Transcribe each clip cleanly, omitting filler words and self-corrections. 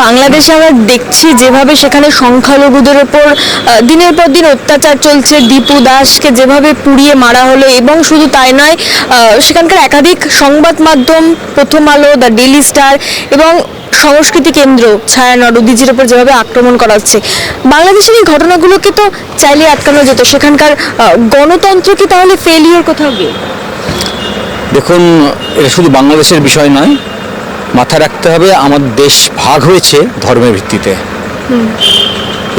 বাংলাদেশে আমরা দেখছি যেভাবে সেখানে সংখ্যালঘুদের ওপর দিনের পর দিন অত্যাচার চলছে, দীপু দাসকে যেভাবে পুড়িয়ে মারা হলো, এবং শুধু তাই নয়, সেখানকার একাধিক সংবাদ মাধ্যম, প্রথম আলো, দ্য ডেইলি স্টার এবং সংস্কৃতি কেন্দ্র ছায়ানট উদীচীর ওপর যেভাবে আক্রমণ করা হচ্ছে, বাংলাদেশের এই ঘটনাগুলোকে তো চাইলে আটকানো যেত। সেখানকার গণতন্ত্র কি তাহলে ফেলিওর কোথাও গিয়ে? দেখুন, এটা শুধু বাংলাদেশের বিষয় নয়, মাথায় রাখতে হবে আমাদের দেশ ভাগ হয়েছে ধর্মের ভিত্তিতে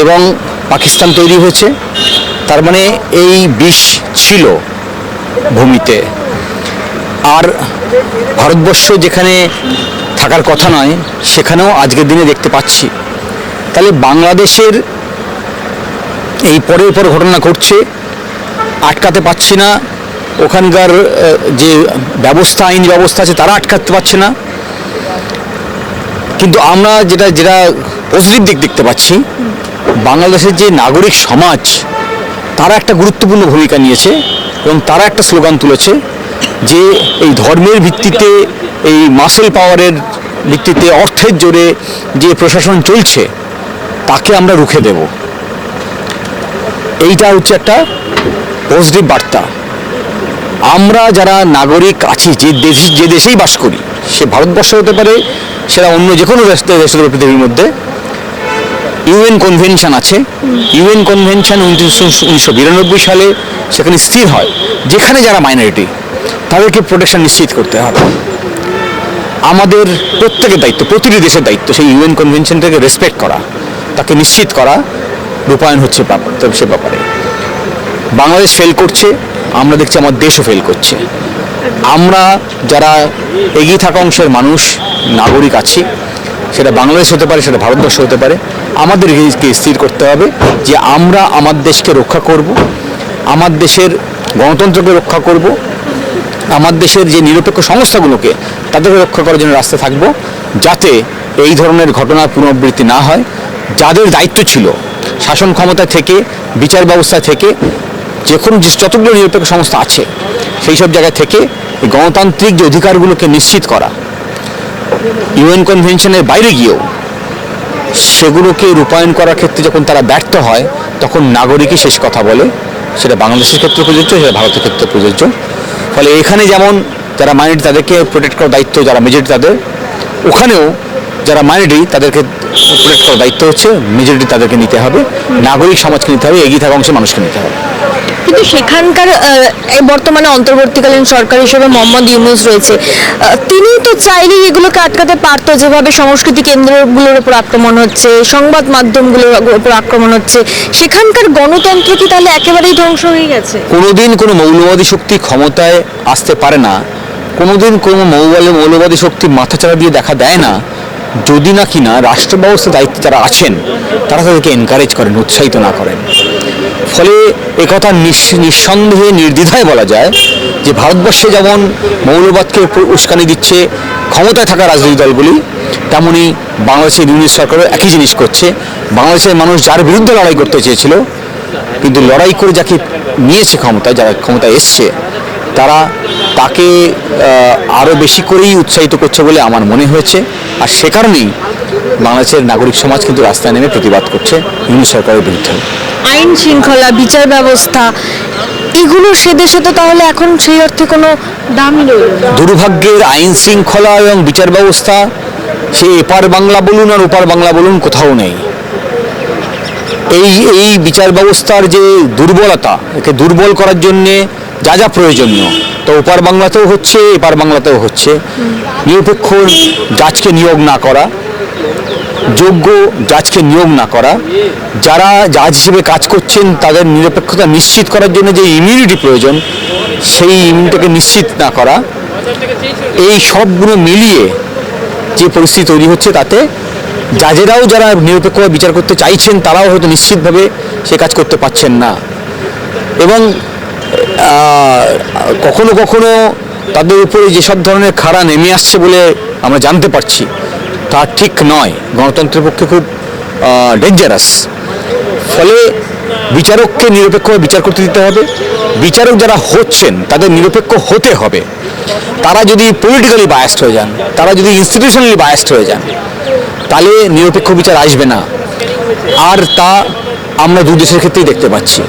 এবং পাকিস্তান তৈরি হয়েছে, তার মানে এই বিষ ছিল ভূমিতে। আর ভারতবর্ষ যেখানে থাকার কথা নয় সেখানেও আজকের দিনে দেখতে পাচ্ছি। তাহলে বাংলাদেশের এই পরের পর ঘটনা ঘটছে, আটকাতে পারছি না, ওখানকার যে ব্যবস্থা, আইনি ব্যবস্থা আছে তারা আটকাতে পারছে না। কিন্তু আমরা যেটা পজিটিভ দিক দেখতে পাচ্ছি, বাংলাদেশের যে নাগরিক সমাজ তারা একটা গুরুত্বপূর্ণ ভূমিকা নিয়েছে এবং তারা একটা স্লোগান তুলেছে যে এই ধর্মের ভিত্তিতে, এই মাসেল পাওয়ারের ভিত্তিতে, অর্থের জোরে যে প্রশাসন চলছে তাকে আমরা রুখে দেব। এইটা হচ্ছে একটা পজিটিভ বার্তা। আমরা যারা নাগরিক আছি, যে দেশেই বাস করি, সে ভারতবর্ষ হতে পারে, সেটা অন্য যে কোনো দেশ হতে পারে পৃথিবীর মধ্যে, ইউএন কনভেনশন আছে। ইউএন কনভেনশন 1992 সালে সেখানে স্থির হয় যেখানে যারা মাইনরিটি তাদেরকে প্রোটেকশন নিশ্চিত করতে হবে। আমাদের প্রত্যেকের দায়িত্ব, প্রতিটি দেশের দায়িত্ব সেই ইউএন কনভেনশনটাকে রেসপেক্ট করা, তাকে নিশ্চিত করা, রূপায়ণ হচ্ছে সে ব্যাপারে। বাংলাদেশ ফেল করছে, আমরা দেখছি আমার দেশও ফেল করছে। আমরা যারা এগিয়ে থাকা অংশের মানুষ, নাগরিক আছি, সেটা বাংলাদেশ হতে পারে, সেটা ভারতবর্ষ হতে পারে, আমাদেরকে স্থির করতে হবে যে আমরা আমার দেশকে রক্ষা করব, আমার দেশের গণতন্ত্রকে রক্ষা করব, আমার দেশের যে নিরপেক্ষ সংস্থাগুলোকে তাদেরকে রক্ষা করার জন্য রাস্তা থাকবো, যাতে এই ধরনের ঘটনার পুনরাবৃত্তি না হয়। যাদের দায়িত্ব ছিল শাসন ক্ষমতা থেকে, বিচার ব্যবস্থা থেকে, যতগুলো নিরপেক্ষ সংস্থা আছে সেই সব জায়গা থেকে গণতান্ত্রিক যে অধিকারগুলোকে নিশ্চিত করা, ইউএন কনভেনশনের বাইরে গিয়েও সেগুলোকে রূপায়ণ করার ক্ষেত্রে যখন তারা ব্যর্থ হয়, তখন নাগরিকই শেষ কথা বলে। সেটা বাংলাদেশের ক্ষেত্রে প্রযোজ্য, সেটা ভারতের ক্ষেত্রে প্রযোজ্য। ফলে এখানে যেমন যারা মাইনরিটি তাদেরকে প্রোটেক্ট করার দায়িত্ব, যারা মেজরিটি তাদের, ওখানেও যারা মাইনরিটি তাদেরকে প্রোটেক্ট করার দায়িত্ব হচ্ছে মেজরিটি, তাদেরকে নিতে হবে, নাগরিক সমাজকে নিতে হবে, এগিয়ে থাকা অংশের মানুষকে নিতে হবে। কিন্তু সেখানকার বর্তমানে অন্তর্বর্তীকালীন সরকার হিসেবে মোহাম্মদ ইউনূস রয়েছে, তিনি তো চাইলেই এগুলোকে আটকাতে পারতো। যেভাবে সংস্কৃতি কেন্দ্রগুলোর উপর আক্রমণ হচ্ছে, সংবাদ মাধ্যমগুলোর উপর আক্রমণ হচ্ছে, সেখানকার গণতন্ত্র কি তাহলে একেবারেই ধ্বংস হয়ে গেছে? কোনোদিন কোনো মৌলবাদী শক্তি ক্ষমতায় আসতে পারে না, কোনোদিন কোনো মৌলবাদী শক্তি মাথাচাড়া দিয়ে দেখা দেয় না, যদি না কিনা রাষ্ট্র ব্যবস্থার দায়িত্বে যারা আছেন তারা তাদেরকে এনকারেজ করেন, উৎসাহিত না করেন। ফলে একথা নিঃসন্দেহে, নির্দ্বিধায় বলা যায় যে ভারতবর্ষে যেমন মৌলবাদকে উস্কানি দিচ্ছে ক্ষমতায় থাকা রাজনৈতিক দলগুলি, তেমনি বাংলাদেশের ইউনিট সরকারও একই জিনিস করছে। বাংলাদেশের মানুষ যার বিরুদ্ধে লড়াই করতে চেয়েছিল, কিন্তু লড়াই করে যাকে নিয়েছে ক্ষমতায়, যারা ক্ষমতায় এসছে, তাকে আরও বেশি করেই উৎসাহিত করছে বলে আমার মনে হয়েছে। আর সে কারণেই বাংলাদেশের নাগরিক সমাজ কিন্তু রাস্তায় নেমে প্রতিবাদ করছে ইউনিট সরকারের বিরুদ্ধে। আইন শৃঙ্খলা, বিচার ব্যবস্থা, এগুলো সে দেশে তো তাহলে এখন সেই অর্থে কোনো দামই নেই। দুর্ভাগ্যের আইন শৃঙ্খলা এবং বিচার ব্যবস্থা, সে এপার বাংলা বলুন আর ওপার বাংলা বলুন, কোথাও নেই। এই বিচার ব্যবস্থার যে দুর্বলতা, একে দুর্বল করার জন্যে যা প্রয়োজনীয় তো ওপার বাংলাতেও হচ্ছে, এপার বাংলাতেও হচ্ছে। নিরপেক্ষ জাজকে নিয়োগ না করা, যোগ্য জাজকে নিয়োগ না করা, যারা জাজ হিসেবে কাজ করছেন তাদের নিরপেক্ষতা নিশ্চিত করার জন্য যে ইমিউনিটি প্রয়োজন, সেই ইমিউনিটিকে নিশ্চিত না করা, এই সবগুলো মিলিয়ে যে পরিস্থিতি তৈরি হচ্ছে, তাতে জাজেরাও যারা নিরপেক্ষভাবে বিচার করতে চাইছেন তারাও হয়তো নিশ্চিতভাবে সে কাজ করতে পারছেন না। এবং কখনো কখনো তাদের উপরে যেসব ধরনের খাড়া নেমে আসছে বলে আমরা জানতে পারছি, তা ঠিক নয়, গণতন্ত্রের পক্ষে খুব ডেঞ্জারাস। ফলে বিচারককে নিরপেক্ষভাবে বিচার করতে দিতে হবে, বিচারক যারা হচ্ছেন তাদের নিরপেক্ষ হতে হবে। তারা যদি পলিটিক্যালি বায়াসড হয়ে যান, তারা যদি ইনস্টিটিউশনালি বায়াসড হয়ে যান, তাহলে নিরপেক্ষ বিচার আসবে না। আর তা আমরা দু দেশের ক্ষেত্রেই দেখতে পাচ্ছি।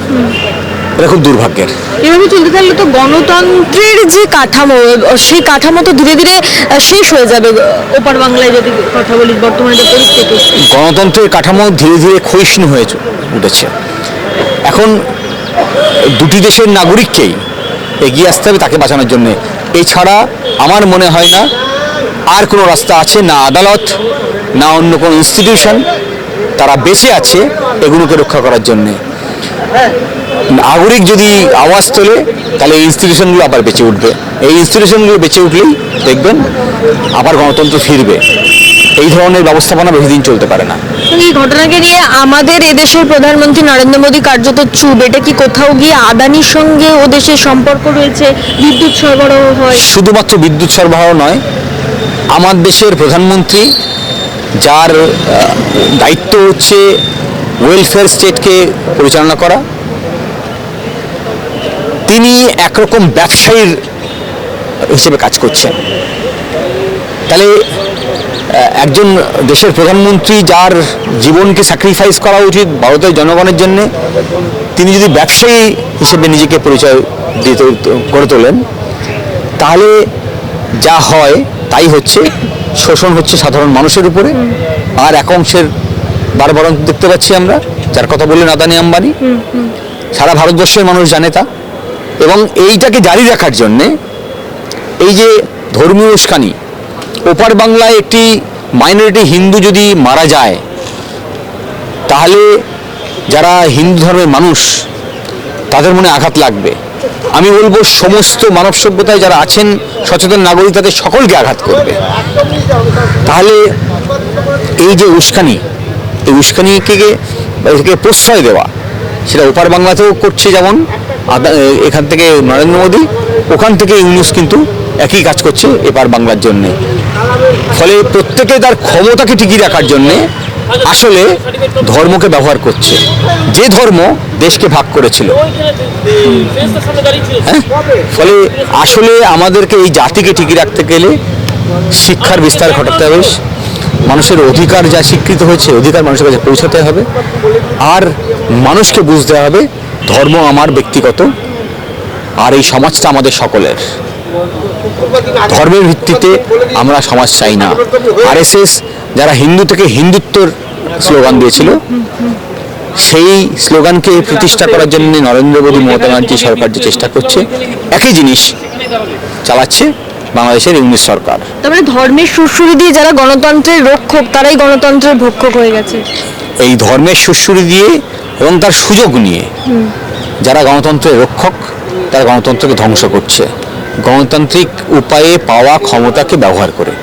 এটা খুব দুর্ভাগ্যের। এভাবে চলতে থাকলে তো গণতন্ত্রের যে কাঠামো, সেই কাঠামো তো ধীরে ধীরে শেষ হয়ে যাবে ওপার বাংলায়, যদি কথা বলি বর্তমানে যে পরিস্থিতি। গণতন্ত্রের কাঠামো ধীরে ধীরে ক্ষয়িষ্ণু হয়ে উঠেছে। এখন দুটি দেশের নাগরিককেই এগিয়ে আসতে হবে তাকে বাঁচানোর জন্য। এছাড়া আমার মনে হয় না আর কোনো রাস্তা আছে, না আদালত, না অন্য কোনো ইনস্টিটিউশন তারা বেঁচে আছে এগুলোকে রক্ষা করার জন্যে। নাগরিক যদি আওয়াজ তোলে তাহলে এই ইনস্টিটিউশনগুলো আবার বেঁচে উঠবে। এই ইনস্টিটিউশনগুলো বেঁচে উঠলেই দেখবেন আবার গণতন্ত্র ফিরবে। এই ধরনের ব্যবস্থাপনা বেশি দিন চলতে পারে না। এই ঘটনাকে নিয়ে আমাদের এদেশের প্রধানমন্ত্রী নরেন্দ্র মোদী কার্যত চুপ। এটা কি কোথাও গিয়ে আদানির সঙ্গে ও দেশের সম্পর্ক রয়েছে, বিদ্যুৎ সরবরাহ হয়? শুধুমাত্র বিদ্যুৎ সরবরাহ নয়, আমার দেশের প্রধানমন্ত্রী যার দায়িত্ব হচ্ছে ওয়েলফেয়ার স্টেটকে পরিচালনা করা, তিনি একরকম ব্যবসায়ীর হিসেবে কাজ করছেন। তাহলে একজন দেশের প্রধানমন্ত্রী যার জীবনকে স্যাক্রিফাইস করা উচিত ভারতের জনগণের জন্য, তিনি যদি ব্যবসায়ী হিসেবে নিজেকে পরিচয় দিতে করে তোলেন, তাহলে যা হয় তাই হচ্ছে, শোষণ হচ্ছে সাধারণ মানুষের উপরে। আর এক অংশের বারবার দেখতে পাচ্ছি আমরা, যার কথা বললেন আদানি আম্বানি, সারা ভারতবর্ষের মানুষ জানে তা। এবং এইটাকে জারি রাখার জন্যে এই যে ধর্মীয় উস্কানি, ওপার বাংলায় একটি মাইনরিটি হিন্দু যদি মারা যায়, তাহলে যারা হিন্দু ধর্মের মানুষ তাদের মনে আঘাত লাগবে। আমি বলবো সমস্ত মানব সভ্যতায় যারা আছেন সচেতন নাগরিক, তাদের সকলকে আঘাত করবে। তাহলে এই যে উস্কানি, এই উস্কানিকে প্রশ্রয় দেওয়া, সেটা ওপার বাংলাতেও করছে, যেমন এখান থেকে নরেন্দ্র মোদী, ওখান থেকে ইউনূস কিন্তু একই কাজ করছে এপার বাংলার জন্যে। ফলে প্রত্যেকে তার ক্ষমতাকে টিকিয়ে রাখার জন্যে আসলে ধর্মকে ব্যবহার করছে, যে ধর্ম দেশকে ভাগ করেছিল। হ্যাঁ, ফলে আসলে আমাদেরকে এই জাতিকে টিকিয়ে রাখতে গেলে শিক্ষার বিস্তার ঘটাতে হবে, মানুষের অধিকার যা স্বীকৃত হয়েছে অধিকার মানুষের কাছে পৌঁছাতে হবে, আর মানুষকে বুঝতে হবে ধর্ম আমার ব্যক্তিগত, আর এই সমাজটা আমাদের সকলের। ধর্মের ভিত্তিতে আমরা সমাজ চাই না। আরএসএস যারা হিন্দু থেকে হিন্দুত্বর স্লোগান দিয়েছিল, সেই স্লোগানকে প্রতিষ্ঠা করার জন্য নরেন্দ্র মোদী, মমতা ব্যানার্জি সরকার যে চেষ্টা করছে, একই জিনিস চালাচ্ছে বাংলাদেশের ইউনিট সরকার। তারপরে ধর্মের সুরসুরি দিয়ে যারা গণতন্ত্রের রক্ষক, তারাই গণতন্ত্রের ভক্ষক হয়ে গেছে। এই ধর্মের সুরসুরি দিয়ে এবং তার সুযোগ নিয়ে যারা গণতন্ত্রের রক্ষক, তারা গণতন্ত্রকে ধ্বংস করছে, গণতান্ত্রিক উপায়ে পাওয়া ক্ষমতাকে ব্যবহার করে।